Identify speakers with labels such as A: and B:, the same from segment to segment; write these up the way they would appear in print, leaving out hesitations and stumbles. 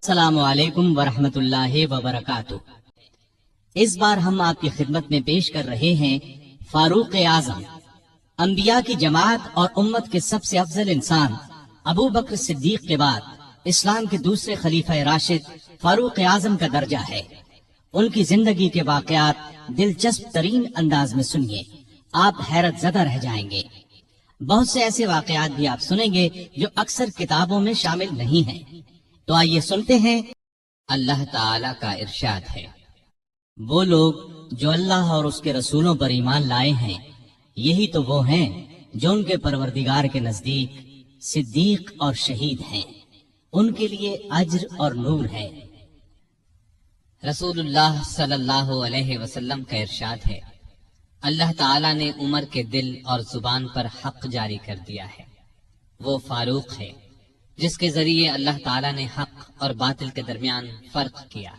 A: السلام علیکم ورحمۃ اللہ وبرکاتہ۔ اس بار ہم آپ کی خدمت میں پیش کر رہے ہیں فاروق اعظم، انبیاء کی جماعت اور امت کے سب سے افضل انسان ابو بکر صدیق کے بعد اسلام کے دوسرے خلیفہ راشد فاروق اعظم کا درجہ ہے۔ ان کی زندگی کے واقعات دلچسپ ترین انداز میں سنیے، آپ حیرت زدہ رہ جائیں گے۔ بہت سے ایسے واقعات بھی آپ سنیں گے جو اکثر کتابوں میں شامل نہیں ہیں۔ تو آئیے سنتے ہیں۔ اللہ تعالی کا ارشاد ہے، وہ لوگ جو اللہ اور اس کے رسولوں پر ایمان لائے ہیں، یہی تو وہ ہیں جو ان کے پروردگار کے نزدیک صدیق اور شہید ہیں، ان کے لیے اجر اور نور ہے۔ رسول اللہ صلی اللہ علیہ وسلم کا ارشاد ہے، اللہ تعالیٰ نے عمر کے دل اور زبان پر حق جاری کر دیا ہے۔ وہ فاروق ہے جس کے ذریعے اللہ تعالیٰ نے حق اور باطل کے درمیان فرق کیا۔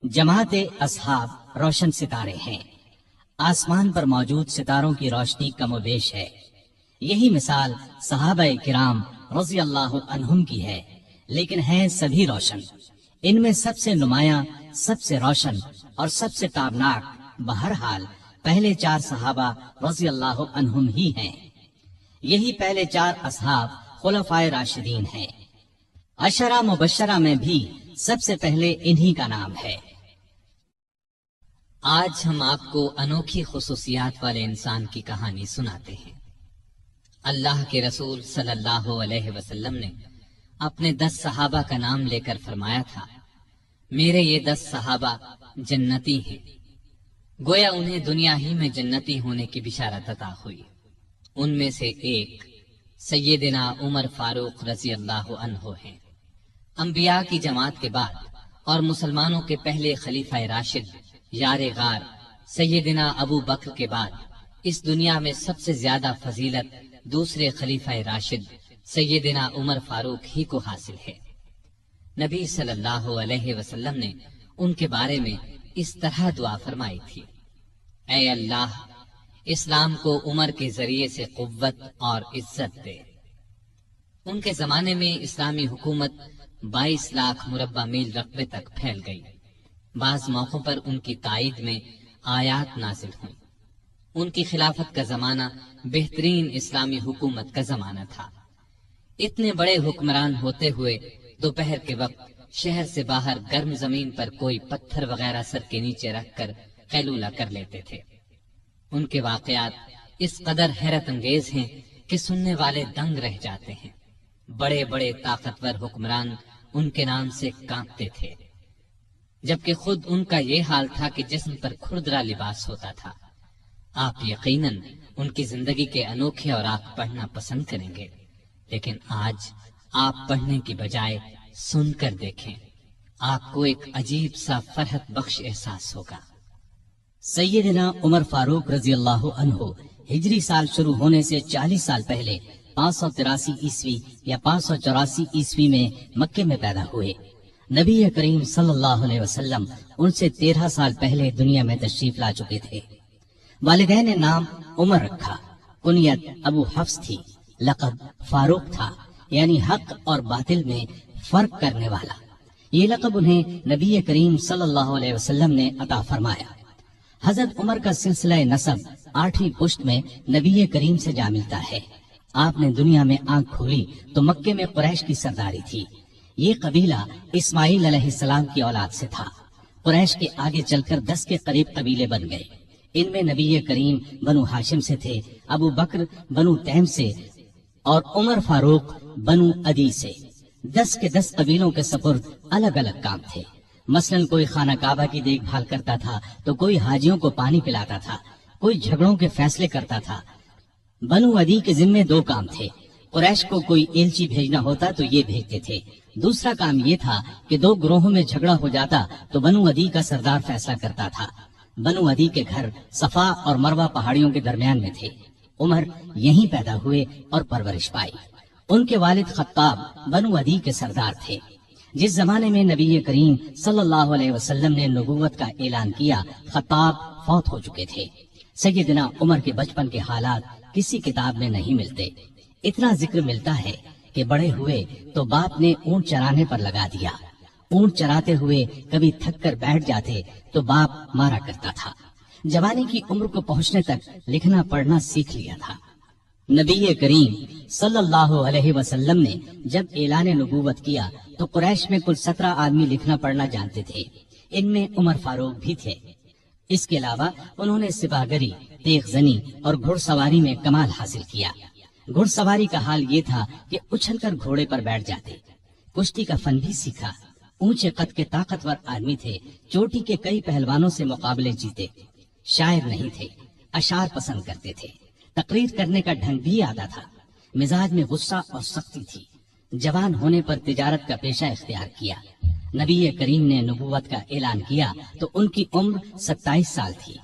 A: جماعت اصحاب روشن ستارے ہیں، آسمان پر موجود ستاروں کی روشنی کم و بیش ہے۔ یہی مثال صحابہ کرام رضی اللہ عنہم کی ہے، لیکن ہیں سبھی روشن۔ ان میں سب سے نمایاں، سب سے روشن اور سب سے تابناک بہرحال پہلے چار صحابہ رضی اللہ عنہم ہی ہیں۔ یہی پہلے چار اصحاب خلفائے راشدین ہیں۔ عشرہ مبشرہ میں بھی سب سے پہلے انہی کا نام ہے۔ آج ہم آپ کو انوکھی خصوصیات والے انسان کی کہانی سناتے ہیں۔ اللہ کے رسول صلی اللہ علیہ وسلم نے اپنے 10 صحابہ کا نام لے کر فرمایا تھا، میرے یہ 10 صحابہ جنتی ہیں۔ گویا انہیں دنیا ہی میں جنتی ہونے کی بشارت عطا ہوئی۔ ان میں سے ایک سیدنا عمر فاروق رضی اللہ عنہ ہیں۔ انبیاء کی جماعت کے بعد اور مسلمانوں کے پہلے خلیفہ راشد یار غار سیدنا ابو بکر کے بعد اس دنیا میں سب سے زیادہ فضیلت دوسرے خلیفہ راشد سیدنا عمر فاروق ہی کو حاصل ہے۔ نبی صلی اللہ علیہ وسلم نے ان کے بارے میں اس طرح دعا فرمائی تھی، اے اللہ، اسلام کو عمر کے ذریعے سے قوت اور عزت دے۔ ان کے زمانے میں اسلامی حکومت 22 لاکھ مربع میل رقبے تک پھیل گئی۔ بعض موقعوں پر ان کی تائید میں آیات نازل ہوئیں۔ ان کی خلافت کا زمانہ بہترین اسلامی حکومت کا زمانہ تھا۔ اتنے بڑے حکمران ہوتے ہوئے دوپہر کے وقت شہر سے باہر گرم زمین پر کوئی پتھر وغیرہ سر کے نیچے رکھ کر قیلولہ کر لیتے تھے۔ ان کے واقعات اس قدر حیرت انگیز ہیں کہ سننے والے دنگ رہ جاتے ہیں۔ بڑے بڑے طاقتور حکمران ان کے نام سے کانپتے تھے، جبکہ خود ان کا یہ حال تھا کہ جسم پر کھردرا لباس ہوتا تھا۔ آپ یقیناً ان کی زندگی کے انوکھے اور آپ پڑھنا پسند کریں گے، لیکن آج آپ پڑھنے کی بجائے سن کر دیکھیں، آپ کو ایک عجیب سا فرحت بخش احساس ہوگا۔ سیدنا عمر فاروق رضی اللہ عنہ ہجری سال شروع ہونے سے 40 سال پہلے 583 عیسوی یا 584 عیسوی میں مکے میں پیدا ہوئے۔ نبی کریم صلی اللہ علیہ وسلم ان سے 13 سال پہلے دنیا میں تشریف لا چکے تھے۔ والدین نے نام عمر رکھا، کنیت ابو حفص تھی، لقب فاروق تھا، یعنی حق اور باطل میں فرق کرنے والا۔ یہ لقب انہیں نبی کریم صلی اللہ علیہ وسلم نے عطا فرمایا۔ حضرت عمر کا سلسلہ نسب 8ویں پشت میں نبی کریم سے جا ملتا ہے۔ آپ نے دنیا میں آنکھ کھولی تو مکے میں قریش کی سرداری تھی۔ یہ قبیلہ اسماعیل علیہ السلام کی اولاد سے تھا۔ قریش کے آگے چل کر 10 کے قریب قبیلے بن گئے۔ ان میں نبی کریم بنو ہاشم سے تھے، ابو بکر بنو تیم سے اور عمر فاروق بنو عدی سے۔ 10 کے 10 قبیلوں کے سپرد الگ الگ کام تھے۔ مثلا کوئی خانہ کعبہ کی دیکھ بھال کرتا تھا تو کوئی حاجیوں کو پانی پلاتا تھا، کوئی جھگڑوں کے فیصلے کرتا تھا۔ بنو عدی کے ذمے 2 کام تھے۔ قریش کو کوئی ایلچی بھیجنا ہوتا تو یہ بھیجتے تھے۔ دوسرا کام یہ تھا کہ 2 گروہوں میں جھگڑا ہو جاتا تو بنو عدی کا سردار فیصلہ کرتا تھا۔ بنو عدی کے گھر صفا اور مروہ پہاڑیوں کے درمیان میں تھے۔ عمر یہیں پیدا ہوئے اور پرورش پائی۔ ان کے والد خطاب بنو عدی کے سردار تھے۔ جس زمانے میں نبی کریم صلی اللہ علیہ وسلم نے نبوت کا اعلان کیا، خطاب فوت ہو چکے تھے۔ سیدنا عمر کے بچپن کے حالات کسی کتاب میں نہیں ملتے۔ اتنا ذکر ملتا ہے
B: کہ بڑے ہوئے تو باپ نے اونٹ چرانے پر لگا دیا۔ اونٹ چراتے ہوئے کبھی تھک کر بیٹھ جاتے تو باپ مارا کرتا تھا۔ جوانی کی عمر کو پہنچنے تک لکھنا پڑھنا سیکھ لیا تھا۔ نبی کریم صلی اللہ علیہ وسلم نے جب اعلان نبوت کیا تو قریش میں کل 17 آدمی لکھنا پڑھنا جانتے تھے۔ ان میں عمر فاروق بھی تھے۔ اس کے علاوہ انہوں نے سپاہگری، تیغ زنی اور گھڑ سواری میں کمال حاصل کیا۔ گھڑ سواری کا حال یہ تھا کہ اچھل کر گھوڑے پر بیٹھ جاتے۔ کشتی کا فن بھی سیکھا۔ اونچے قد کے طاقتور آدمی تھے۔ چوٹی کے کئی پہلوانوں سے مقابلے جیتے۔ شاعر نہیں تھے، اشعار پسند کرتے تھے۔ تقریر کرنے کا ڈھنگ بھی آتا تھا۔ مزاج میں غصہ اور سختی تھی۔ جوان ہونے پر تجارت کا پیشہ اختیار کیا۔ نبی کریم نے نبوت کا اعلان کیا تو ان کی عمر 27 سال تھی۔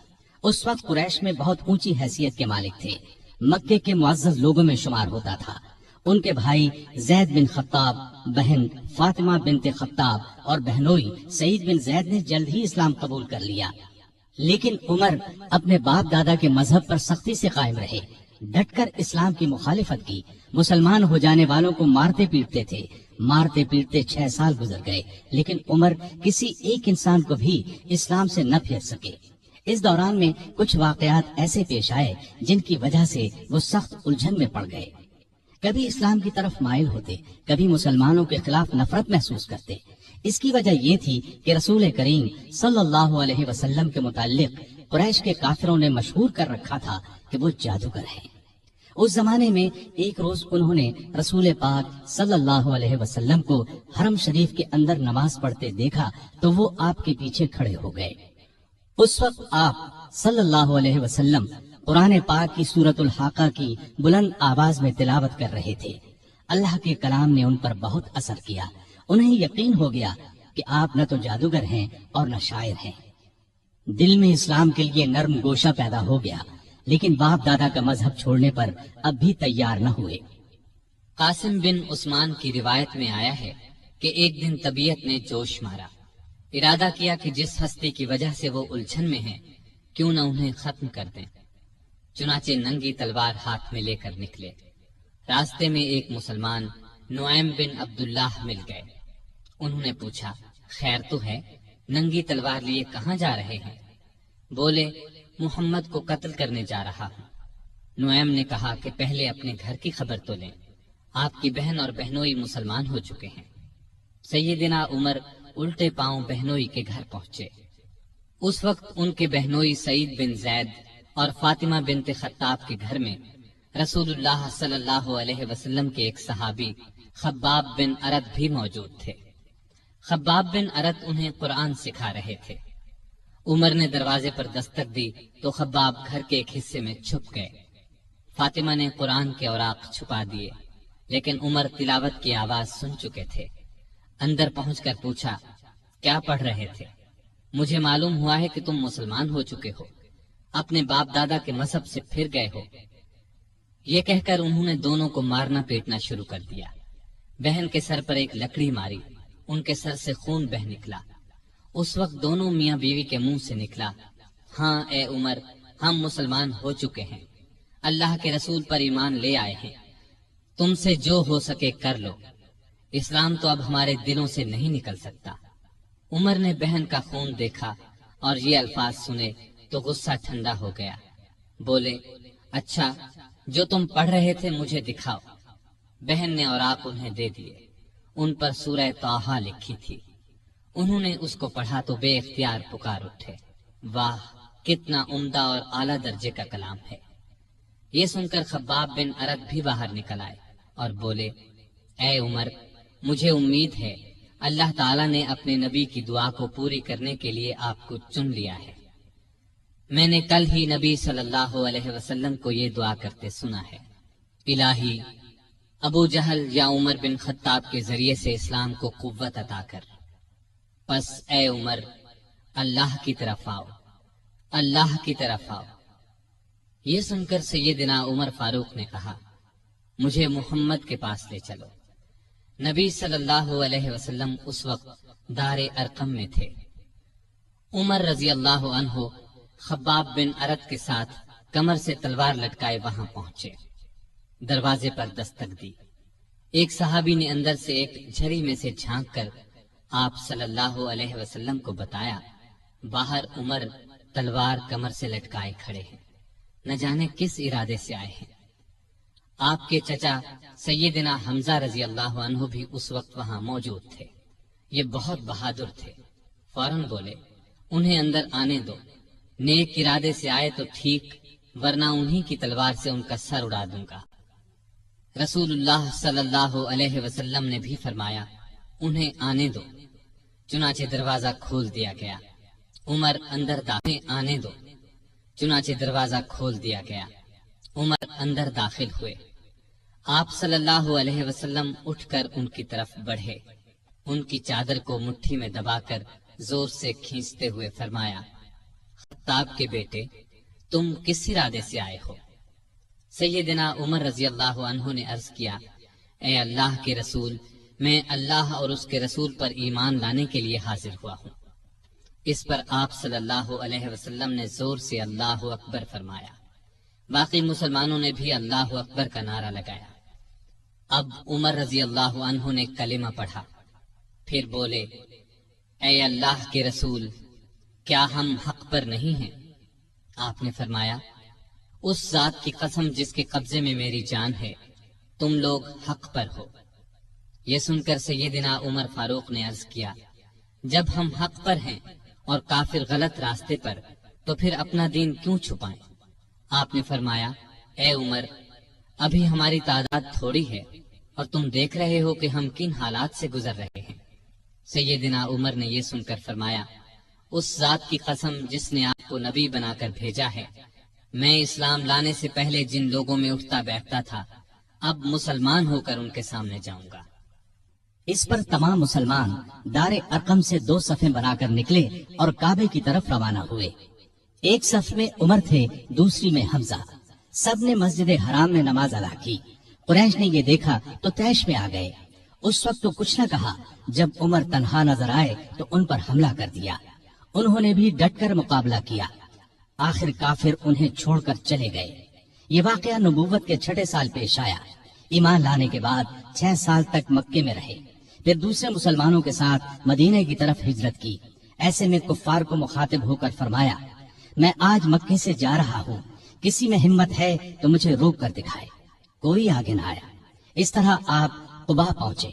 B: اس وقت قریش میں بہت اونچی حیثیت کے مالک تھے۔ مکے کے معزز لوگوں میں شمار ہوتا تھا۔ ان کے بھائی زید بن خطاب، بہن فاطمہ بنت خطاب اور بہنوئی سعید بن زید نے جلد ہی اسلام قبول کر لیا، لیکن عمر اپنے باپ دادا کے مذہب پر سختی سے قائم رہے، ڈٹ کر اسلام کی مخالفت کی۔ مسلمان ہو جانے والوں کو مارتے پیٹتے تھے۔ مارتے پیٹتے 6 سال گزر گئے، لیکن عمر کسی ایک انسان کو بھی اسلام سے نہ پھیر سکے۔ اس دوران میں کچھ واقعات ایسے پیش آئے جن کی وجہ سے وہ سخت الجھن میں پڑ گئے۔ کبھی اسلام کی طرف مائل ہوتے، کبھی مسلمانوں کے خلاف نفرت محسوس کرتے۔ اس کی وجہ یہ تھی کہ رسول کریم صلی اللہ علیہ وسلم کے متعلق قریش کے کافروں نے مشہور کر رکھا تھا کہ وہ جادوگر ہیں۔ اس زمانے میں ایک روز انہوں نے رسول پاک صلی اللہ علیہ وسلم کو حرم شریف کے اندر نماز پڑھتے دیکھا تو وہ آپ کے پیچھے کھڑے ہو گئے۔ اس وقت آپ صلی اللہ علیہ وسلم قرآن پاک کی سورۃ الحاقہ کی بلند آواز میں تلاوت کر رہے تھے۔ اللہ کے کلام نے ان پر بہت اثر کیا۔ انہیں یقین ہو گیا کہ آپ نہ تو جادوگر ہیں اور نہ شاعر ہیں۔ دل میں اسلام کے لیے نرم گوشہ پیدا ہو گیا، لیکن باپ دادا کا مذہب چھوڑنے پر اب بھی تیار نہ ہوئے۔
A: قاسم بن عثمان کی روایت میں آیا ہے کہ ایک دن طبیعت نے جوش مارا، ارادہ کیا کہ جس ہستی کی وجہ سے وہ الجھن میں ہیں کیوں نہ انہیں ختم کر دیں۔ چنانچہ ننگی تلوار ہاتھ میں لے کر نکلے۔ راستے میں ایک مسلمان نعیم بن عبداللہ مل گئے۔ انہوں نے پوچھا، خیر تو ہے؟ ننگی تلوار لیے کہاں جا رہے ہیں؟ بولے، محمد کو قتل کرنے جا رہا ہوں۔ نعیم نے کہا کہ پہلے اپنے گھر کی خبر تو لیں، آپ کی بہن اور بہنوئی مسلمان ہو چکے ہیں۔ سیدنا عمر الٹے پاؤں بہنوئی کے گھر پہنچے۔ اس وقت ان کے بہنوئی سعید بن زید اور فاطمہ بنت خطاب کے گھر میں رسول اللہ صلی اللہ علیہ وسلم کے ایک صحابی خباب بن ارد بھی موجود تھے۔ خباب بن ارد انہیں قرآن سکھا رہے تھے۔ عمر نے دروازے پر دستک دی تو خباب گھر کے ایک حصے میں چھپ گئے۔ فاطمہ نے قرآن کے اوراق چھپا دیے، لیکن عمر تلاوت کی آواز سن چکے تھے۔ اندر پہنچ کر پوچھا، کیا پڑھ رہے تھے؟ مجھے معلوم ہوا ہے کہ تم مسلمان ہو چکے ہو، اپنے باپ دادا کے مذہب سے پھر گئے ہو۔ یہ کہہ کر انہوں نے دونوں کو مارنا پیٹنا شروع کر دیا۔ بہن کے سر پر ایک لکڑی ماری، ان کے سر سے خون بہ نکلا۔ اس وقت دونوں میاں بیوی کے منہ سے نکلا، ہاں اے عمر، ہم مسلمان ہو چکے ہیں، اللہ کے رسول پر ایمان لے آئے ہیں، تم سے جو ہو سکے کر لو، اسلام تو اب ہمارے دلوں سے نہیں نکل سکتا۔ عمر نے بہن کا خون دیکھا اور یہ الفاظ سنے تو غصہ ٹھنڈا ہو گیا۔ بولے، اچھا جو تم پڑھ رہے تھے مجھے دکھاؤ۔ بہن نے اوراق انہیں دے دیے، ان پر سورہ طٰہٰ لکھی تھی۔ انہوں نے اس کو پڑھا تو بے اختیار پکار اٹھے، واہ کتنا عمدہ اور اعلیٰ درجے کا کلام ہے۔ یہ سن کر خباب بن ارد بھی باہر نکل آئے اور بولے، اے عمر، مجھے امید ہے اللہ تعالیٰ نے اپنے نبی کی دعا کو پوری کرنے کے لیے آپ کو چن لیا ہے۔ میں نے کل ہی نبی صلی اللہ علیہ وسلم کو یہ دعا کرتے سنا ہے، الہی ابو جہل یا عمر بن خطاب کے ذریعے سے اسلام کو قوت عطا کر۔ پس اے عمر، اللہ کی طرف آؤ، اللہ کی طرف آؤ۔ یہ سن کر سیدنا عمر فاروق نے کہا، مجھے محمد کے پاس لے چلو۔ نبی صلی اللہ علیہ وسلم اس وقت دار ارقم میں تھے۔ عمر رضی اللہ عنہ خباب بن ارد کے ساتھ کمر سے تلوار لٹکائے وہاں پہنچے، دروازے پر دستک دی۔ ایک صحابی نے اندر سے ایک جھری میں سے جھانک کر آپ صلی اللہ علیہ وسلم کو بتایا، باہر عمر تلوار کمر سے لٹکائے کھڑے ہیں، نہ جانے کس ارادے سے آئے ہیں۔ آپ کے چچا سیدنا حمزہ رضی اللہ عنہ بھی اس وقت وہاں موجود تھے۔ یہ بہت بہادر تھے، فوراً بولے، انہیں اندر آنے دو، نیک ارادے سے آئے تو ٹھیک، ورنہ انہی کی تلوار سے ان کا سر اڑا دوں گا۔ رسول اللہ صلی اللہ علیہ وسلم نے بھی فرمایا، انہیں آنے دو۔ چنانچہ دروازہ کھول دیا گیا۔ عمر اندر آنے دو۔ چنانچہ دروازہ کھول دیا گیا۔ عمر اندر داخل ہوئے۔ آپ صلی اللہ علیہ وسلم اٹھ کر ان کی طرف بڑھے، ان کی چادر کو مٹھی میں دبا کر زور سے کھینچتے ہوئے فرمایا، خطاب کے بیٹے، تم کس ارادے سے آئے ہو؟ سیدنا عمر رضی اللہ عنہ نے عرض کیا، اے اللہ کے رسول، میں اللہ اور اس کے رسول پر ایمان لانے کے لیے حاضر ہوا ہوں۔ اس پر آپ صلی اللہ علیہ وسلم نے زور سے اللہ اکبر فرمایا۔ باقی مسلمانوں نے بھی اللہ اکبر کا نعرہ لگایا۔ اب عمر رضی اللہ عنہ نے کلمہ پڑھا، پھر بولے، اے اللہ کے رسول، کیا ہم حق پر نہیں ہیں؟ آپ نے فرمایا، اس ذات کی قسم جس کے قبضے میں میری جان ہے، تم لوگ حق پر ہو۔ یہ سن کر سیدنا عمر فاروق نے عرض کیا، جب ہم حق پر ہیں اور کافر غلط راستے پر، تو پھر اپنا دین کیوں چھپائیں؟ آپ نے فرمایا، اے عمر، ابھی ہماری تعداد تھوڑی ہے اور تم دیکھ رہے ہو کہ ہم کن حالات سے گزر رہے ہیں۔ سیدنا عمر نے یہ سن کر فرمایا، اس ذات کی قسم جس نے آپ کو نبی بنا کر بھیجا ہے، میں اسلام لانے سے پہلے جن لوگوں میں اٹھتا بیٹھتا تھا، اب مسلمان ہو کر ان کے سامنے جاؤں گا۔
B: اس پر تمام مسلمان دار ارقم سے 2 صفیں بنا کر نکلے اور کعبے کی طرف روانہ ہوئے۔ ایک صف میں عمر تھے، دوسری میں حمزہ۔ سب نے مسجد حرام میں نماز ادا کی۔ قریش نے یہ دیکھا تو طیش میں آ گئے۔ اس وقت تو کچھ نہ کہا، جب عمر تنہا نظر آئے تو ان پر حملہ کر دیا۔ انہوں نے بھی ڈٹ کر مقابلہ کیا۔ آخر کافر انہیں چھوڑ کر چلے گئے۔ یہ واقعہ نبوت کے 6 سال پیش آیا۔ ایمان لانے کے بعد 6 سال تک مکے میں رہے، پھر دوسرے مسلمانوں کے ساتھ مدینہ کی طرف ہجرت کی۔ ایسے میں کفار کو مخاطب ہو کر فرمایا، میں آج مکے سے جا رہا ہوں، کسی میں ہمت ہے تو مجھے روک کر دکھائے۔ کوئی آگے نہ آیا۔ اس طرح آپ قباء پہنچے۔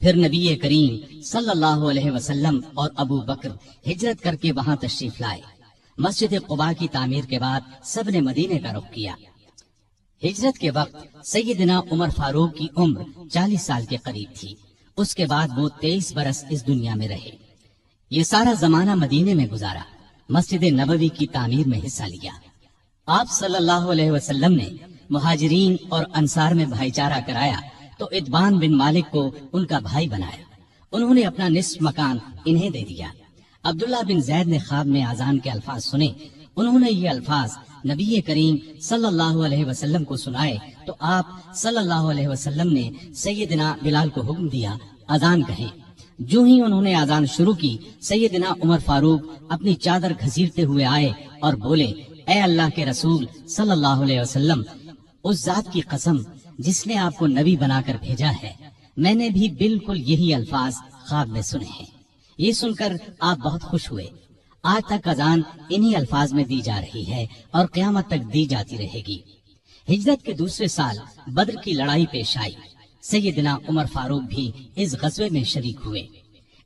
B: پھر نبی کریم صلی اللہ علیہ وسلم اور ابو بکر ہجرت کر کے وہاں تشریف لائے۔ مسجد قباء کی تعمیر کے بعد سب نے مدینے کا رخ کیا۔ ہجرت کے وقت سیدنا عمر فاروق کی عمر 40 سال کے قریب تھی۔ اس کے بعد وہ 23 برس اس دنیا میں رہے۔ یہ سارا زمانہ مدینے میں گزارا، مسجد نبوی کی تعمیر میں حصہ لیا۔ آپ صلی اللہ علیہ وسلم نے مہاجرین اور انصار میں بھائی چارہ کرایا تو ادبان بن مالک کو ان کا بھائی بنایا۔ انہوں نے اپنا نصف مکان انہیں دے دیا۔ عبداللہ بن زید نے خواب میں اذان کے الفاظ سنے۔ انہوں نے یہ الفاظ نبی کریم صلی اللہ علیہ وسلم کو سنائے تو آپ صلی اللہ علیہ وسلم نے سیدنا بلال کو حکم دیا، اذان کہیں۔ جو ہی انہوں نے اذان شروع کی، سیدنا عمر فاروق اپنی چادر گھسیٹتے ہوئے آئے اور بولے، اے اللہ کے رسول صلی اللہ علیہ وسلم، اس ذات کی قسم جس نے آپ کو نبی بنا کر بھیجا ہے، میں نے بھی بالکل یہی الفاظ خواب میں سنے ہیں۔ یہ سن کر آپ بہت خوش ہوئے۔ آج تک اذان انہی الفاظ میں دی جا رہی ہے اور قیامت تک دی جاتی رہے گی۔ ہجرت کے دوسرے سال بدر کی لڑائی پیش آئی۔ سیدنا عمر فاروق بھی اس غزوے میں شریک ہوئے۔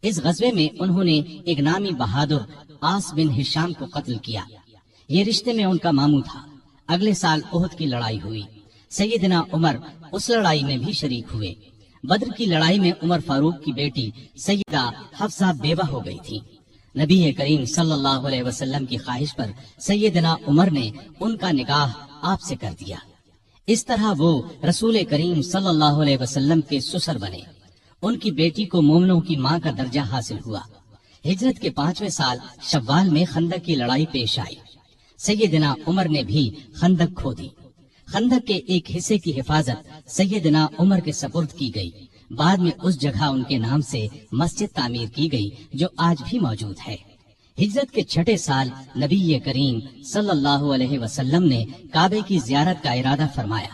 B: اس غزوے میں انہوں نے ایک نامی بہادر عاص بن ہشام کو قتل کیا۔ یہ رشتے میں ان کا ماموں تھا۔ اگلے سال احد کی لڑائی ہوئی۔ سیدنا عمر اس لڑائی میں بھی شریک ہوئے۔ بدر کی لڑائی میں عمر فاروق کی بیٹی سیدہ حفصہ بیوہ ہو گئی تھی۔ نبی کریم صلی اللہ علیہ وسلم کی خواہش پر سیدنا عمر نے ان کا نکاح آپ سے کر دیا۔ اس طرح وہ رسول کریم صلی اللہ علیہ وسلم کے سسر بنے۔ ان کی بیٹی کو مومنوں کی ماں کا درجہ حاصل ہوا۔ ہجرت کے 5ویں سال شوال میں خندق کی لڑائی پیش آئی۔ سیدنا عمر نے بھی خندق کھودی۔ خندق کے ایک حصے کی حفاظت سیدنا عمر کے سپرد کی گئی۔ بعد میں اس جگہ ان کے نام سے مسجد تعمیر کی گئی جو آج بھی موجود ہے۔ ہجرت کے 6 سال نبی کریم صلی اللہ علیہ وسلم نے کعبے کی زیارت کا ارادہ فرمایا۔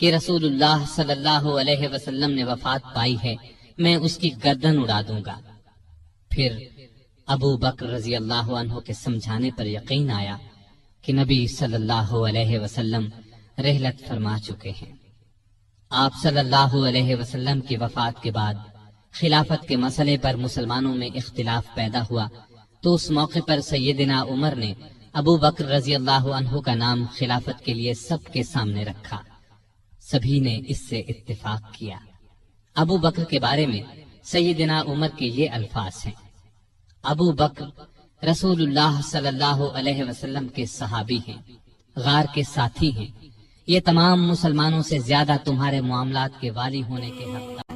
A: کہ رسول اللہ صلی اللہ علیہ وسلم نے وفات پائی ہے، میں اس کی گردن اڑا دوں گا۔ پھر ابو بکر رضی اللہ عنہ کے سمجھانے پر یقین آیا کہ نبی صلی اللہ علیہ وسلم رحلت فرما چکے ہیں۔ آپ صلی اللہ علیہ وسلم کی وفات کے بعد خلافت کے مسئلے پر مسلمانوں میں اختلاف پیدا ہوا، تو اس موقع پر سیدنا عمر نے ابو بکر رضی اللہ عنہ کا نام خلافت کے لیے سب کے سامنے رکھا۔ سبھی نے اس سے اتفاق کیا۔ ابو بکر کے بارے میں سیدنا عمر کے یہ الفاظ ہیں: ابو بکر رسول اللہ صلی اللہ علیہ وسلم کے صحابی ہیں، غار کے ساتھی ہیں، یہ تمام مسلمانوں سے زیادہ تمہارے معاملات کے والی ہونے کے حقدار